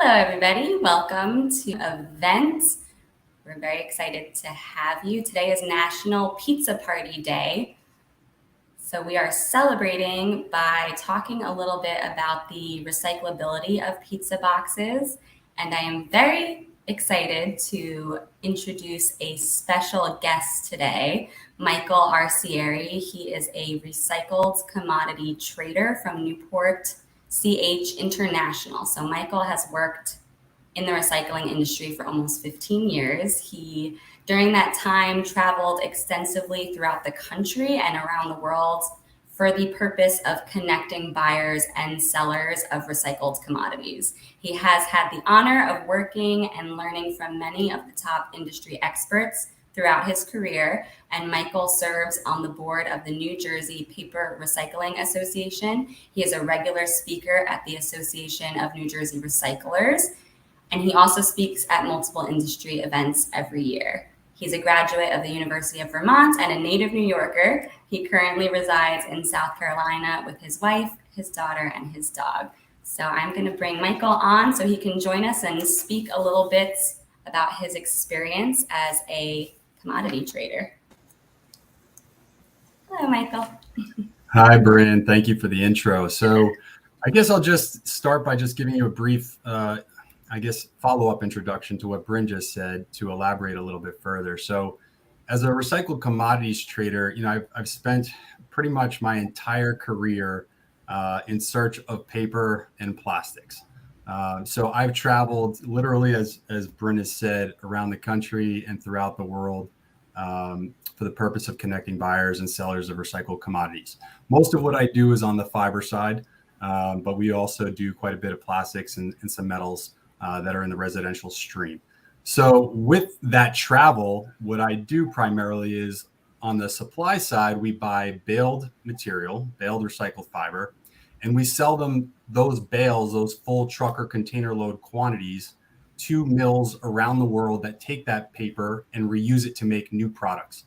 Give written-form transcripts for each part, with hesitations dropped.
Hello, everybody. Welcome to event. We're very excited to have you. Today is National Pizza Party Day. So we are celebrating by talking a little bit about the recyclability of pizza boxes. And I am very excited to introduce a special guest today, Michael Arcieri. He is a recycled commodity trader from Newport CH International. So Michael has worked in the recycling industry for almost 15 years. He, during that time, traveled extensively throughout the country and around the world for the purpose of connecting buyers and sellers of recycled commodities. He has had the honor of working and learning from many of the top industry experts throughout his career, and Michael serves on the board of the New Jersey Paper Recycling Association. He is a regular speaker at the Association of New Jersey Recyclers, and he also speaks at multiple industry events every year. He's a graduate of the University of Vermont and a native New Yorker. He currently resides in South Carolina with his wife, his daughter, and his dog. So I'm going to bring Michael on so he can join us and speak a little bit about his experience as a commodity trader. Hello, Michael. Hi, Bryn. Thank you for the intro. So I guess I'll just start by just giving you a brief, follow-up introduction to what Bryn just said to elaborate a little bit further. So as a recycled commodities trader, I've spent pretty much my entire career in search of paper and plastics. So I've traveled literally, as Bryn has said, around the country and throughout the world for the purpose of connecting buyers and sellers of recycled commodities. Most of what I do is on the fiber side, but we also do quite a bit of plastics and some metals that are in the residential stream. So with that travel, what I do primarily is on the supply side, we buy baled material, baled recycled fiber, and we sell them those bales, those full truck or container load quantities to mills around the world that take that paper and reuse it to make new products.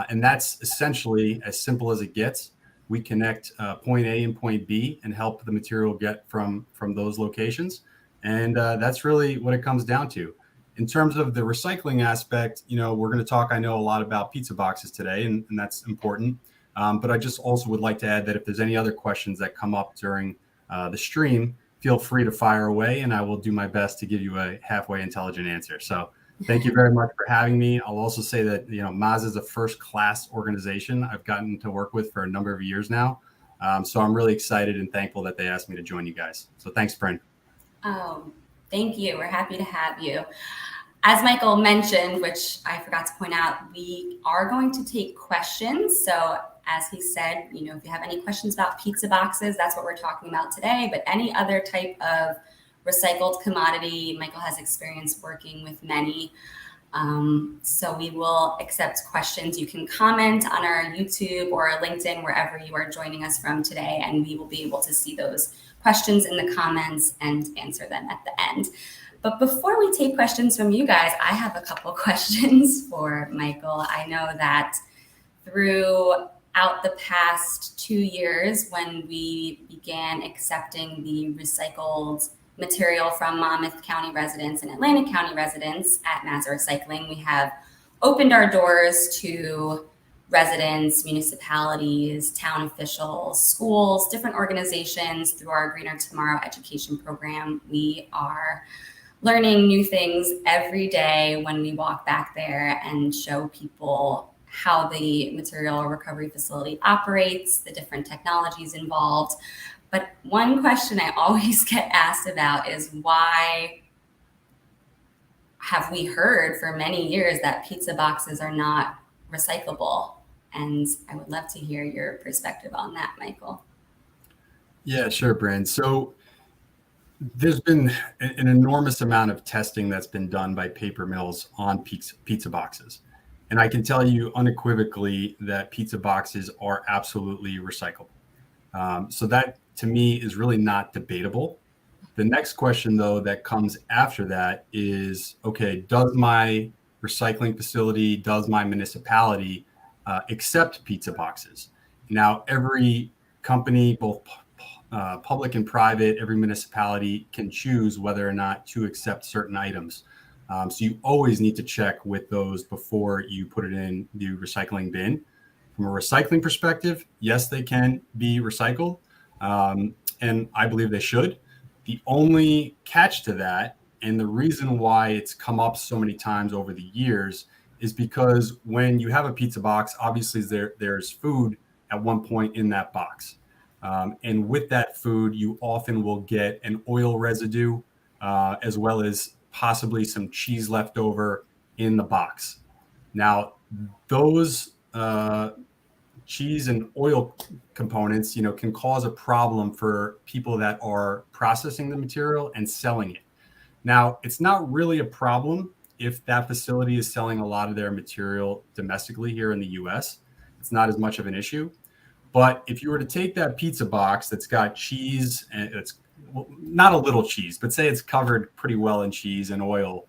And that's essentially as simple as it gets. We connect point A and point B and help the material get from those locations. And that's really what it comes down to. In terms of the recycling aspect, we're going to talk, I know, a lot about pizza boxes today, and that's important. But I just also would like to add that if there's any other questions that come up during the stream, feel free to fire away, and I will do my best to give you a halfway intelligent answer. So thank you very much for having me. I'll also say that, Mazza is a first-class organization I've gotten to work with for a number of years now. So I'm really excited and thankful that they asked me to join you guys. So thanks, Bryn. Oh, thank you. We're happy to have you. As Michael mentioned, which I forgot to point out, we are going to take questions. So as he said, if you have any questions about pizza boxes, that's what we're talking about today. But any other type of recycled commodity, Michael has experience working with many. So we will accept questions. You can comment on our YouTube or our LinkedIn, wherever you are joining us from today, and we will be able to see those questions in the comments and answer them at the end. But before we take questions from you guys, I have a couple questions for Michael. I know that throughout the past 2 years, when we began accepting the recycled material from Monmouth County residents and Atlantic County residents at Mazza Recycling, we have opened our doors to residents, municipalities, town officials, schools, different organizations through our Greener Tomorrow education program. We are learning new things every day when we walk back there and show people how the material recovery facility operates, the different technologies involved. But one question I always get asked about is, why have we heard for many years that pizza boxes are not recyclable? And I would love to hear your perspective on that, Michael. Yeah, sure, Bryn. So there's been an enormous amount of testing that's been done by paper mills on pizza boxes. And I can tell you unequivocally that pizza boxes are absolutely recyclable. So that, to me, is really not debatable. The next question, though, that comes after that is, okay, does my recycling facility, does my municipality accept pizza boxes? Now, every company, both public and private, every municipality can choose whether or not to accept certain items. So you always need to check with those before you put it in the recycling bin. From a recycling perspective, yes, they can be recycled, and I believe they should. The only catch to that, and the reason why it's come up so many times over the years, is because when you have a pizza box, obviously there's food at one point in that box. And with that food, you often will get an oil residue, as well as possibly some cheese left over in the box. Now, those cheese and oil components, can cause a problem for people that are processing the material and selling it. Now, it's not really a problem if that facility is selling a lot of their material domestically here in the US. It's not as much of an issue. But if you were to take that pizza box that's got cheese, and it's not a little cheese, but say it's covered pretty well in cheese and oil,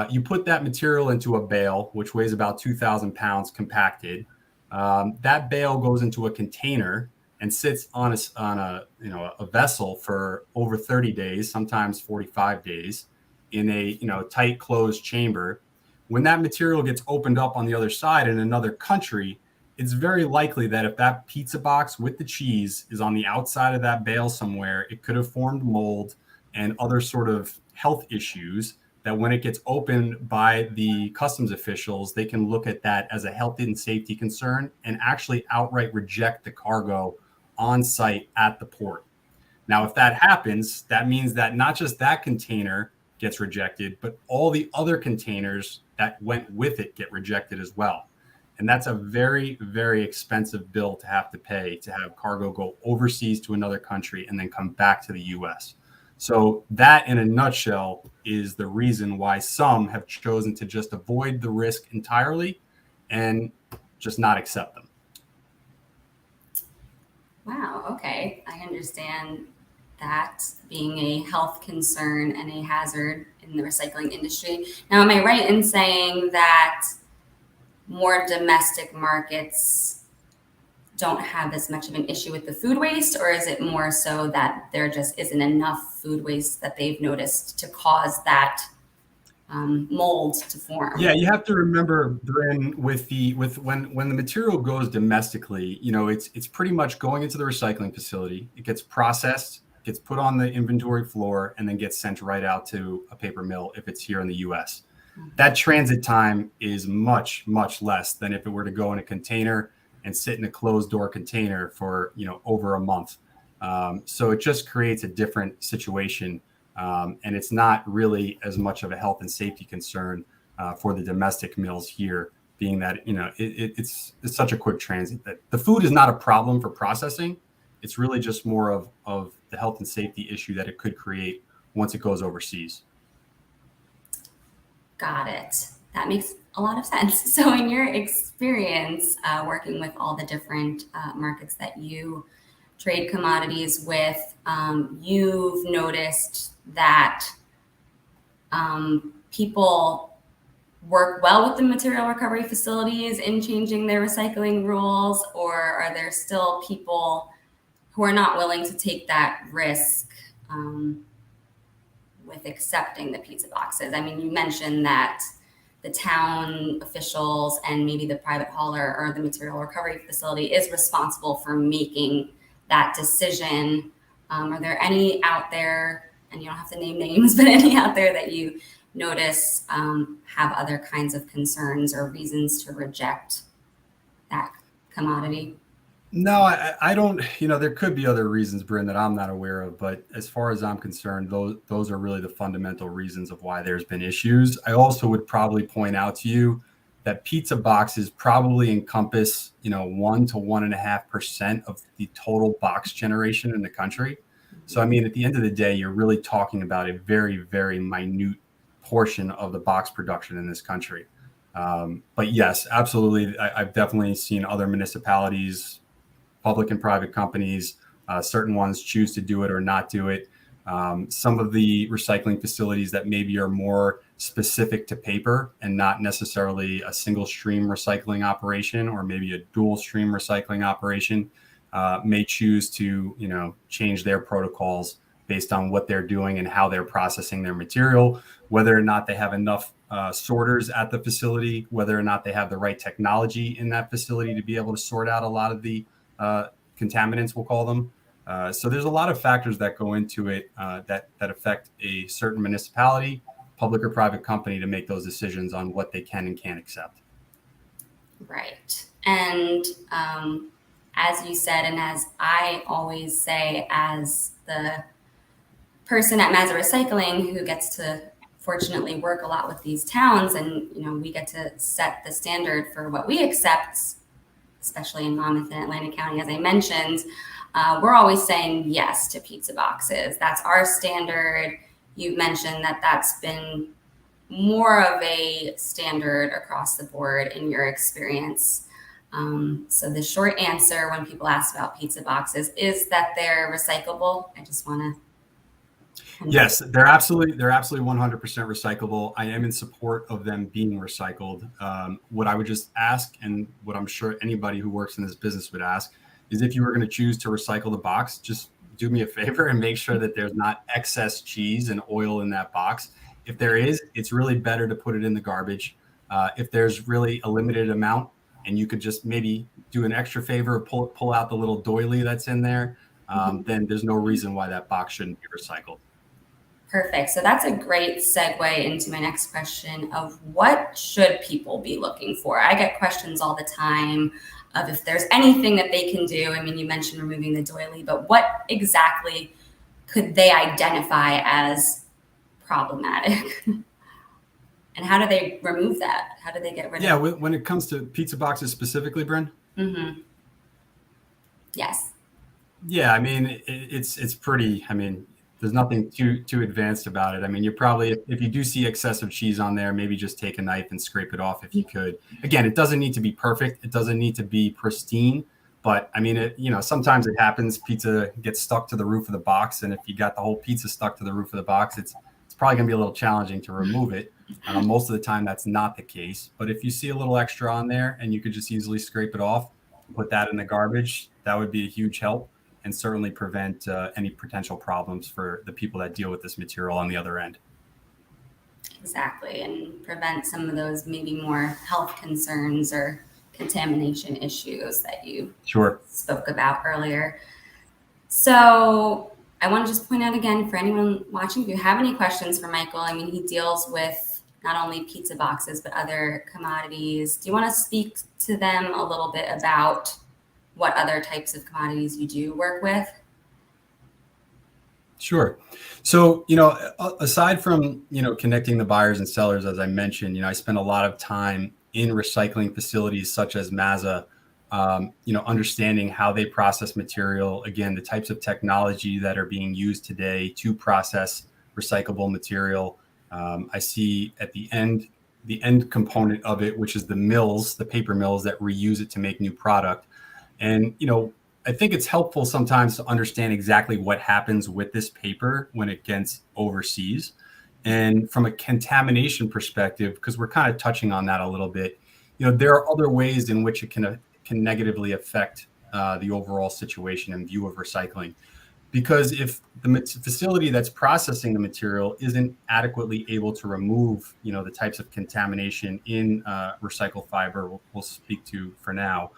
you put that material into a bale, which weighs about 2,000 pounds compacted. That bale goes into a container and sits on a vessel for over 30 days, sometimes 45 days, in a tight closed chamber. When that material gets opened up on the other side in another country, it's very likely that if that pizza box with the cheese is on the outside of that bale somewhere, it could have formed mold and other sort of health issues that when it gets opened by the customs officials, they can look at that as a health and safety concern and actually outright reject the cargo on site at the port. Now, if that happens, that means that not just that container gets rejected, but all the other containers that went with it get rejected as well. And that's a very, very expensive bill to have to pay to have cargo go overseas to another country and then come back to the US. So that, in a nutshell, is the reason why some have chosen to just avoid the risk entirely and just not accept them. Wow, okay. I understand that being a health concern and a hazard in the recycling industry. Now, am I right in saying that more domestic markets don't have as much of an issue with the food waste, or is it more so that there just isn't enough food waste that they've noticed to cause that mold to form? Yeah, you have to remember, Bryn, with when the material goes domestically, it's pretty much going into the recycling facility. It gets processed, gets put on the inventory floor, and then gets sent right out to a paper mill if it's here in the US. That transit time is much, much less than if it were to go in a container and sit in a closed door container for, over a month. So it just creates a different situation. And it's not really as much of a health and safety concern for the domestic mills here, being that, it's such a quick transit that the food is not a problem for processing. It's really just more of the health and safety issue that it could create once it goes overseas. Got it. That makes a lot of sense. So in your experience working with all the different markets that you trade commodities with, you've noticed that people work well with the material recovery facilities in changing their recycling rules, or are there still people who are not willing to take that risk with accepting the pizza boxes? I mean, you mentioned that the town officials and maybe the private hauler or the material recovery facility is responsible for making that decision. Are there any out there, and you don't have to name names, but any out there that you notice have other kinds of concerns or reasons to reject that commodity? No, I don't, there could be other reasons, Bryn, that I'm not aware of, but as far as I'm concerned, those are really the fundamental reasons of why there's been issues. I also would probably point out to you that pizza boxes probably encompass, 1 to 1.5% of the total box generation in the country. So, I mean, at the end of the day, you're really talking about a very, very minute portion of the box production in this country. But yes, absolutely. I've definitely seen other municipalities, public and private companies, certain ones choose to do it or not do it. Some of the recycling facilities that maybe are more specific to paper and not necessarily a single stream recycling operation, or maybe a dual stream recycling operation, may choose to, change their protocols based on what they're doing and how they're processing their material, whether or not they have enough sorters at the facility, whether or not they have the right technology in that facility to be able to sort out a lot of the contaminants, we'll call them. So there's a lot of factors that go into it that affect a certain municipality, public or private company to make those decisions on what they can and can't accept. Right. And as you said, and as I always say, as the person at Mazza Recycling who gets to fortunately work a lot with these towns, and we get to set the standard for what we accept, especially in Monmouth and Atlantic County, as I mentioned, we're always saying yes to pizza boxes. That's our standard. You've mentioned that that's been more of a standard across the board in your experience. So the short answer when people ask about pizza boxes is that they're recyclable. I just want to. Yes, they're absolutely 100% recyclable. I am in support of them being recycled. What I would just ask, and what I'm sure anybody who works in this business would ask, is if you were going to choose to recycle the box, just do me a favor and make sure that there's not excess cheese and oil in that box. If there is, it's really better to put it in the garbage. If there's really a limited amount, and you could just maybe do an extra favor, pull out the little doily that's in there, then there's no reason why that box shouldn't be recycled. Perfect. So that's a great segue into my next question of what should people be looking for? I get questions all the time of if there's anything that they can do. I mean, you mentioned removing the doily, but what exactly could they identify as problematic? And how do they remove that? How do they get rid of it? Yeah, when it comes to pizza boxes specifically, Bryn? Mm-hmm. Yes. Yeah, I mean, it's pretty, there's nothing too advanced about it. I mean, you're probably, if you do see excessive cheese on there, maybe just take a knife and scrape it off if you could. Again, it doesn't need to be perfect. It doesn't need to be pristine. But I mean, sometimes it happens. Pizza gets stuck to the roof of the box. And if you got the whole pizza stuck to the roof of the box, it's probably going to be a little challenging to remove it. Most of the time, that's not the case. But if you see a little extra on there and you could just easily scrape it off, put that in the garbage, that would be a huge help and certainly prevent any potential problems for the people that deal with this material on the other end. Exactly, and prevent some of those maybe more health concerns or contamination issues that you spoke about earlier. So I want to just point out again for anyone watching, if you have any questions for Michael, I mean, he deals with not only pizza boxes, but other commodities. Do you want to speak to them a little bit about what other types of commodities you do work with? Sure. So, aside from, connecting the buyers and sellers, as I mentioned, I spend a lot of time in recycling facilities such as Mazza, understanding how they process material, again, the types of technology that are being used today to process recyclable material. I see at the end component of it, which is the mills, the paper mills that reuse it to make new product. And, I think it's helpful sometimes to understand exactly what happens with this paper when it gets overseas. And from a contamination perspective, because we're kind of touching on that a little bit, there are other ways in which it can negatively affect the overall situation and view of recycling. Because if the facility that's processing the material isn't adequately able to remove, the types of contamination in recycled fiber, we'll speak to for now,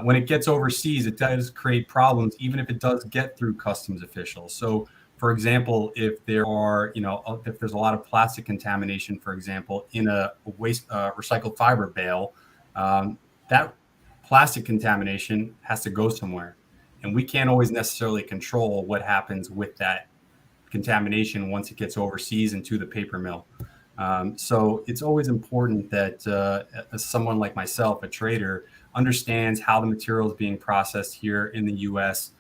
when it gets overseas, it does create problems, even if it does get through customs officials. So, for example, if there's a lot of plastic contamination, for example, in a waste recycled fiber bale, that plastic contamination has to go somewhere. And we can't always necessarily control what happens with that contamination once it gets overseas into the paper mill. So it's always important that someone like myself, a trader, understands how the material is being processed here in the U.S.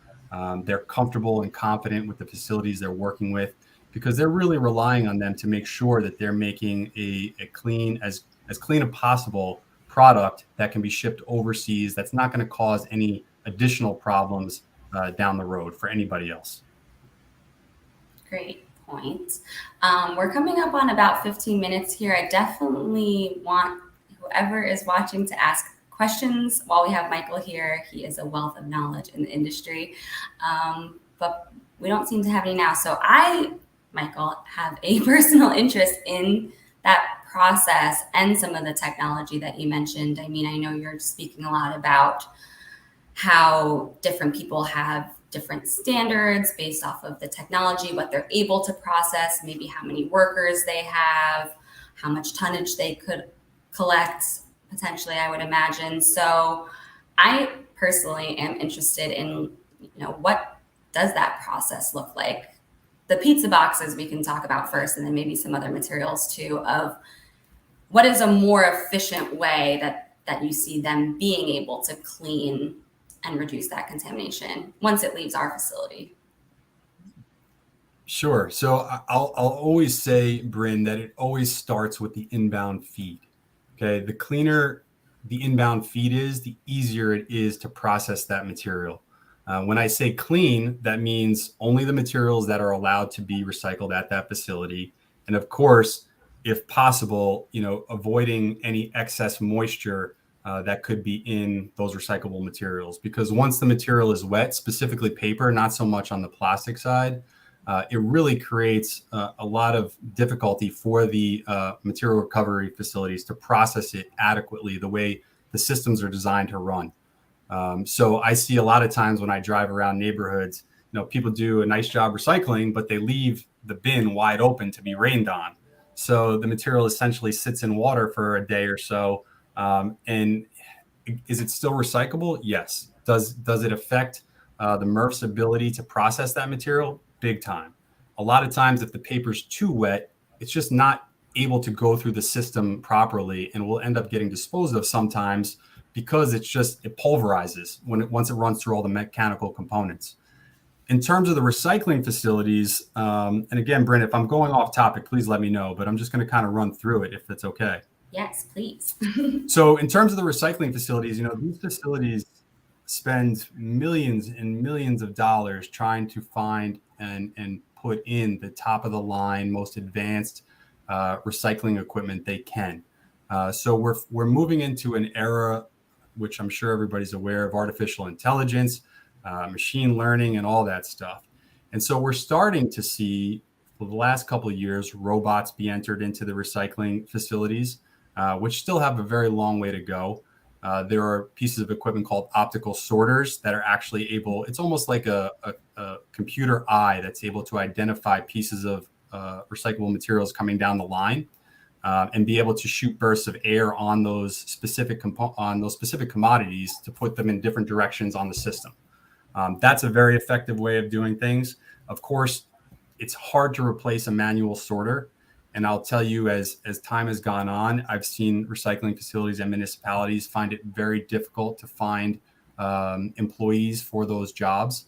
They're comfortable and confident with the facilities they're working with, because they're really relying on them to make sure that they're making a clean, as clean as possible product that can be shipped overseas. That's not going to cause any additional problems down the road for anybody else. Great point. We're coming up on about 15 minutes here. I definitely want whoever is watching to ask questions while we have Michael here. He is a wealth of knowledge in the industry, but we don't seem to have any now. So I, Michael, have a personal interest in that process and some of the technology that you mentioned. I mean, I know you're speaking a lot about how different people have different standards based off of the technology, what they're able to process, maybe how many workers they have, how much tonnage they could collect, potentially, I would imagine. So I personally am interested in, what does that process look like? The pizza boxes we can talk about first, and then maybe some other materials too, of what is a more efficient way that you see them being able to clean and reduce that contamination once it leaves our facility. Sure. So I'll always say, Bryn, that it always starts with the inbound feed. Okay. The cleaner the inbound feed is, the easier it is to process that material. When I say clean, that means only the materials that are allowed to be recycled at that facility. And of course, if possible, avoiding any excess moisture that could be in those recyclable materials. Because once the material is wet, specifically paper, not so much on the plastic side, it really creates a lot of difficulty for the material recovery facilities to process it adequately the way the systems are designed to run. So I see a lot of times when I drive around neighborhoods, people do a nice job recycling, but they leave the bin wide open to be rained on. So the material essentially sits in water for a day or so. And is it still recyclable? Yes. Does it affect the MRF's ability to process that material? Big time. A lot of times, if the paper's too wet, it's just not able to go through the system properly, and will end up getting disposed of sometimes because it pulverizes once it runs through all the mechanical components. In terms of the recycling facilities, and again, Brent, if I'm going off topic, please let me know, but I'm just going to kind of run through it if it's okay. Yes, please. So in terms of the recycling facilities, these facilities spend millions and millions of dollars trying to find and put in the top of the line, most advanced recycling equipment they can. So we're moving into an era, which I'm sure everybody's aware of, artificial intelligence, machine learning, and all that stuff. And so we're starting to see, for the last couple of years, robots be entered into the recycling facilities, which still have a very long way to go. There are pieces of equipment called optical sorters that are actually able, it's almost like a computer eye that's able to identify pieces of recyclable materials coming down the line and be able to shoot bursts of air on those specific commodities to put them in different directions on the system. That's a very effective way of doing things. Of course, it's hard to replace a manual sorter. And I'll tell you, as time has gone on, I've seen recycling facilities and municipalities find it very difficult to find employees for those jobs.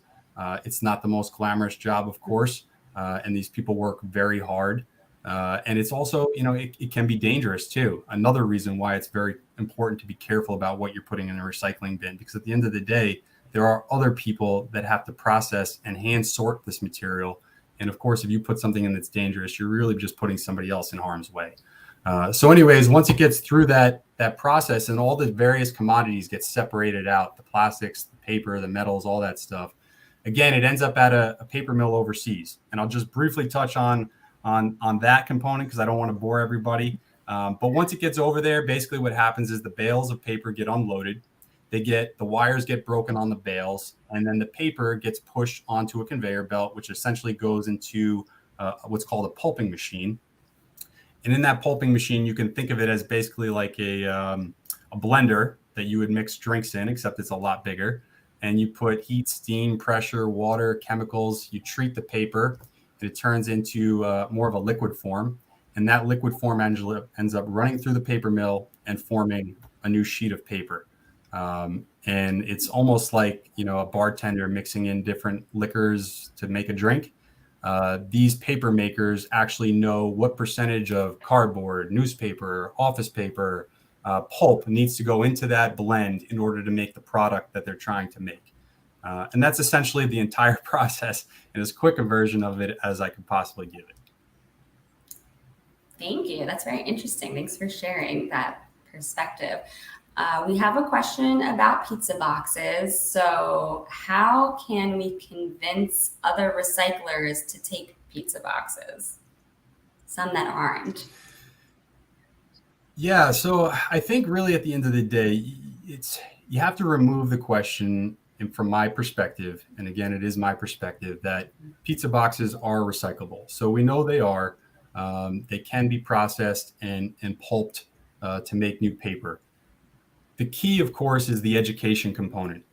It's not the most glamorous job, of course, and these people work very hard. And it's also, it can be dangerous too. Another reason why it's very important to be careful about what you're putting in a recycling bin, because at the end of the day, there are other people that have to process and hand sort this material. And of course, if you put something in that's dangerous, you're really just putting somebody else in harm's way. So anyways, once it gets through that process and all the various commodities get separated out, the plastics, the paper, the metals, all that stuff, again, it ends up at a paper mill overseas. And I'll just briefly touch on that component because I don't want to bore everybody. But once it gets over there, basically what happens is the bales of paper get unloaded. The wires get broken on the bales, and then the paper gets pushed onto a conveyor belt, which essentially goes into what's called a pulping machine. And in that pulping machine, you can think of it as basically like a blender that you would mix drinks in, except it's a lot bigger. And you put heat, steam, pressure, water, chemicals. You treat the paper, and it turns into more of a liquid form. And that liquid form ends up running through the paper mill and forming a new sheet of paper. And it's almost like, a bartender mixing in different liquors to make a drink. These paper makers actually know what percentage of cardboard, newspaper, office paper, pulp needs to go into that blend in order to make the product that they're trying to make. And that's essentially the entire process in as quick a version of it as I could possibly give it. Thank you. That's very interesting. Thanks for sharing that perspective. We have a question about pizza boxes. So how can we convince other recyclers to take pizza boxes? Some that aren't. Yeah, so I think really at the end of the day, you have to remove the question, and from my perspective, and again, it is my perspective, that pizza boxes are recyclable. So we know they are. They can be processed and pulped to make new paper. The key, of course, is the education component.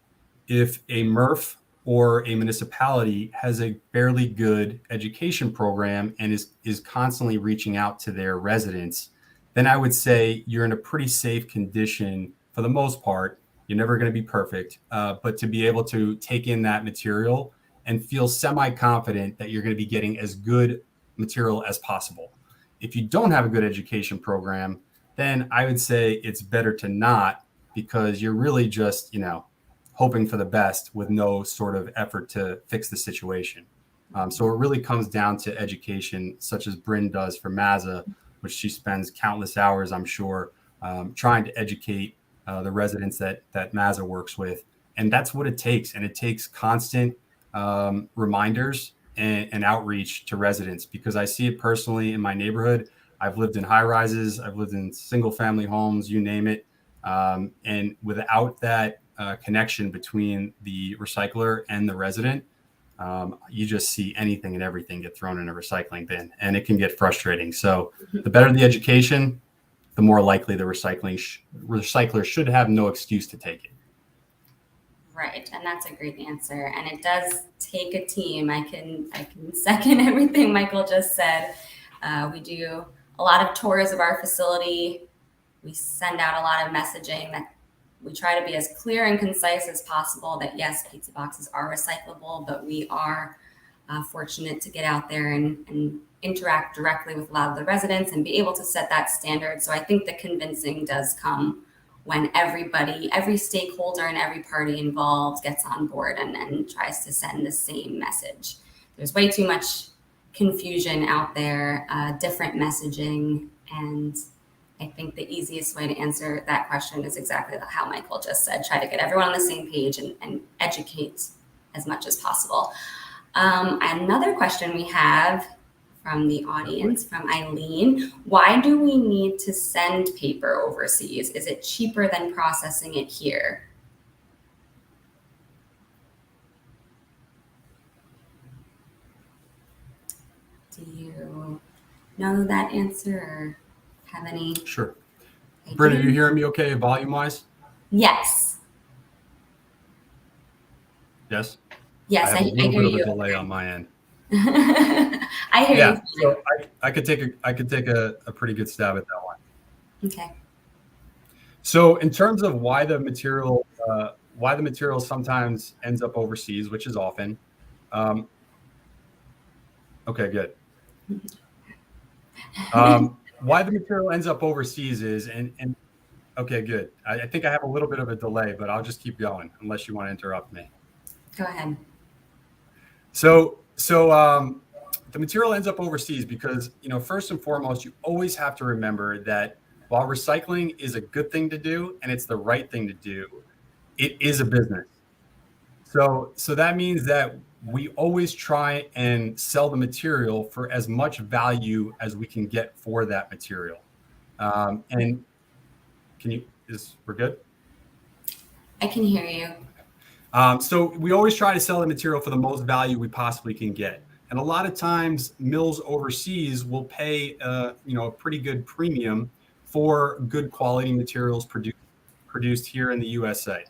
If a MRF or a municipality has a fairly good education program and is constantly reaching out to their residents, then I would say you're in a pretty safe condition for the most part. You're never going to be perfect, but to be able to take in that material and feel semi-confident that you're going to be getting as good material as possible. If you don't have a good education program, then I would say it's better to not, because you're really just, hoping for the best with no sort of effort to fix the situation. So it really comes down to education, such as Bryn does for Mazza, which she spends countless hours, I'm sure, trying to educate the residents that Mazza works with. And that's what it takes. And it takes constant reminders and outreach to residents, because I see it personally in my neighborhood. I've lived in high rises, I've lived in single family homes, you name it. And without that connection between the recycler and the resident, you just see anything and everything get thrown in a recycling bin, and it can get frustrating. So the better the education, the more likely the recycler should have no excuse to take it. Right, and that's a great answer. And it does take a team. I can second everything Michael just said. We do a lot of tours of our facility. We send out a lot of messaging that we try to be as clear and concise as possible, that yes, pizza boxes are recyclable, but we are fortunate to get out there and interact directly with a lot of the residents and be able to set that standard. So I think the convincing does come when every stakeholder and every party involved gets on board and tries to send the same message. There's way too much confusion out there, different messaging, and I think the easiest way to answer that question is exactly how Michael just said. Try to get everyone on the same page and educate as much as possible. Another question we have from the audience, from Eileen: why do we need to send paper overseas? Is it cheaper than processing it here? Do you know that answer or have any? Sure. Bryn, are you hearing me okay volume-wise? Yes. Yes? Yes, I have a little bit of a delay on my end. I hear you. So I could take a pretty good stab at that one. Okay. So in terms of why the material sometimes ends up overseas, which is often, okay, good. Why the material ends up overseas is, and okay, good. I think I have a little bit of a delay, but I'll just keep going unless you want to interrupt me. Go ahead. So the material ends up overseas because, first and foremost, you always have to remember that while recycling is a good thing to do and it's the right thing to do, it is a business. So that means that we always try and sell the material for as much value as we can get for that material. And we're good? I can hear you. So we always try to sell the material for the most value we possibly can get. And a lot of times mills overseas will pay a pretty good premium for good quality materials produced here in the USA.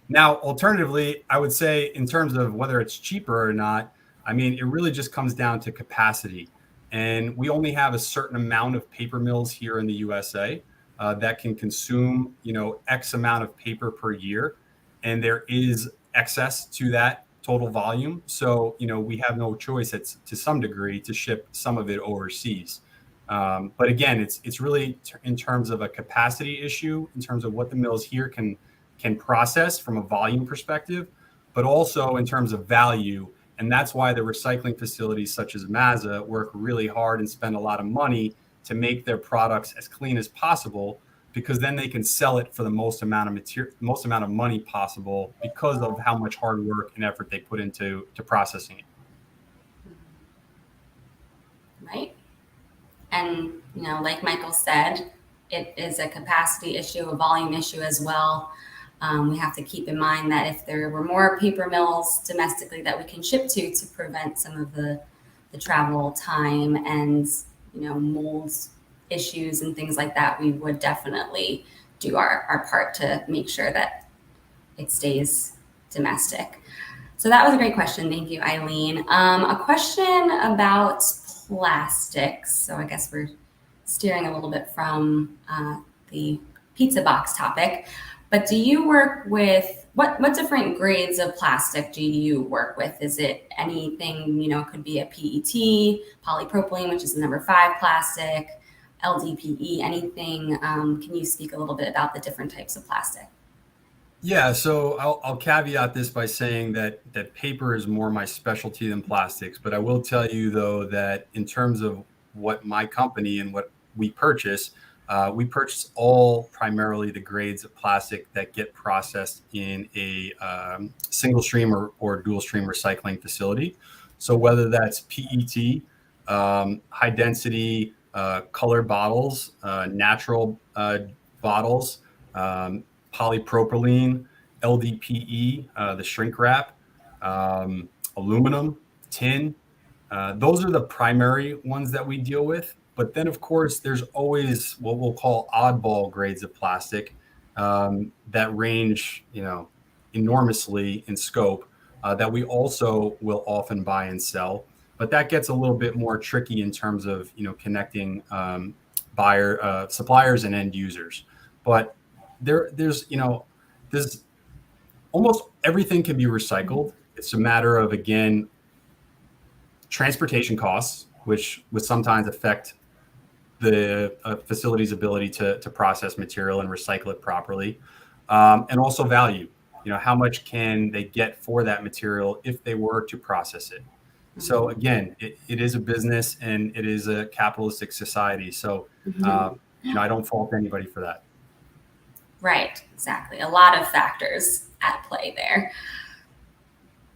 Now, alternatively, I would say in terms of whether it's cheaper or not, it really just comes down to capacity. And we only have a certain amount of paper mills here in the USA that can consume, X amount of paper per year. And there is excess to that total volume. So, we have no choice to some degree to ship some of it overseas. But again, it's really in terms of a capacity issue, in terms of what the mills here can process from a volume perspective, but also in terms of value. And that's why the recycling facilities such as Mazza work really hard and spend a lot of money to make their products as clean as possible, because then they can sell it for the most amount of money possible because of how much hard work and effort they put into processing it. Right. And, like Michael said, it is a capacity issue, a volume issue as well. We have to keep in mind that if there were more paper mills domestically that we can ship to prevent some of the travel time and, molds issues and things like that, we would definitely do our part to make sure that it stays domestic. So that was a great question. Thank you, Eileen. A question about plastics. So I guess we're steering a little bit from the pizza box topic, but do you work with, what different grades of plastic do you work with? Is it anything, it could be a PET, polypropylene, which is the number 5 plastic, LDPE, anything? Can you speak a little bit about the different types of plastic? Yeah, so I'll caveat this by saying that paper is more my specialty than plastics, but I will tell you though that in terms of what my company and what we purchase all primarily the grades of plastic that get processed in a single stream or dual stream recycling facility. So whether that's PET, high density color bottles, natural bottles, polypropylene, LDPE, the shrink wrap, aluminum, tin. Those are the primary ones that we deal with. But then, of course, there's always what we'll call oddball grades of plastic that range, enormously in scope that we also will often buy and sell. But that gets a little bit more tricky in terms of, connecting suppliers and end users. But there's almost everything can be recycled. It's a matter of, again, transportation costs, which would sometimes affect the facility's ability to process material and recycle it properly, and also value. How much can they get for that material if they were to process it? So again, it is a business and it is a capitalistic society. So I don't fault anybody for that. Right, exactly. A lot of factors at play there.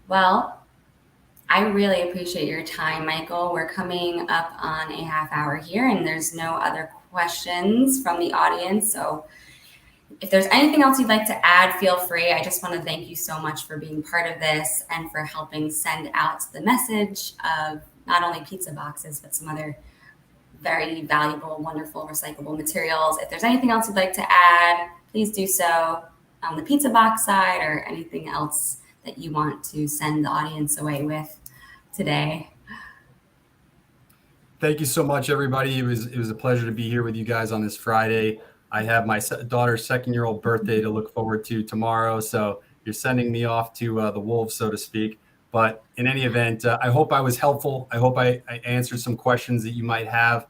Well, I really appreciate your time, Michael. We're coming up on a half hour here and there's no other questions from the audience. So if there's anything else you'd like to add, feel free. I just want to thank you so much for being part of this and for helping send out the message of not only pizza boxes, but some other very valuable, wonderful, recyclable materials. If there's anything else you'd like to add, please do so on the pizza box side or anything else that you want to send the audience away with today. Thank you so much, everybody. It was a pleasure to be here with you guys on this Friday. I have my daughter's 2nd-year-old birthday to look forward to tomorrow, so you're sending me off to the wolves, so to speak. But in any event, I hope I was helpful. I hope I answered some questions that you might have.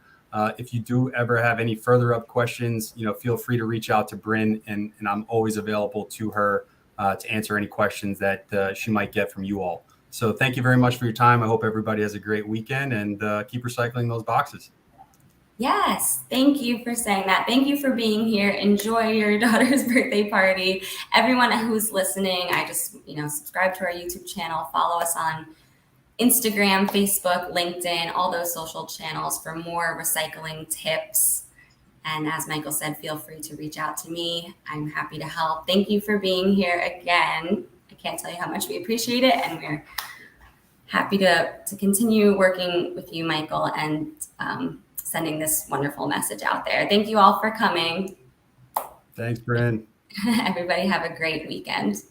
If you do ever have any further up questions, feel free to reach out to Bryn, and I'm always available to her to answer any questions that she might get from you all. So thank you very much for your time. I hope everybody has a great weekend and keep recycling those boxes. Yes, thank you for saying that. Thank you for being here. Enjoy your daughter's birthday party. Everyone who's listening, I just, subscribe to our YouTube channel, follow us on Instagram, Facebook, LinkedIn, all those social channels for more recycling tips. And as Michael said, feel free to reach out to me. I'm happy to help. Thank you for being here again. I can't tell you how much we appreciate it. And we're happy to continue working with you, Michael, and sending this wonderful message out there. Thank you all for coming. Thanks, Bryn. Everybody have a great weekend.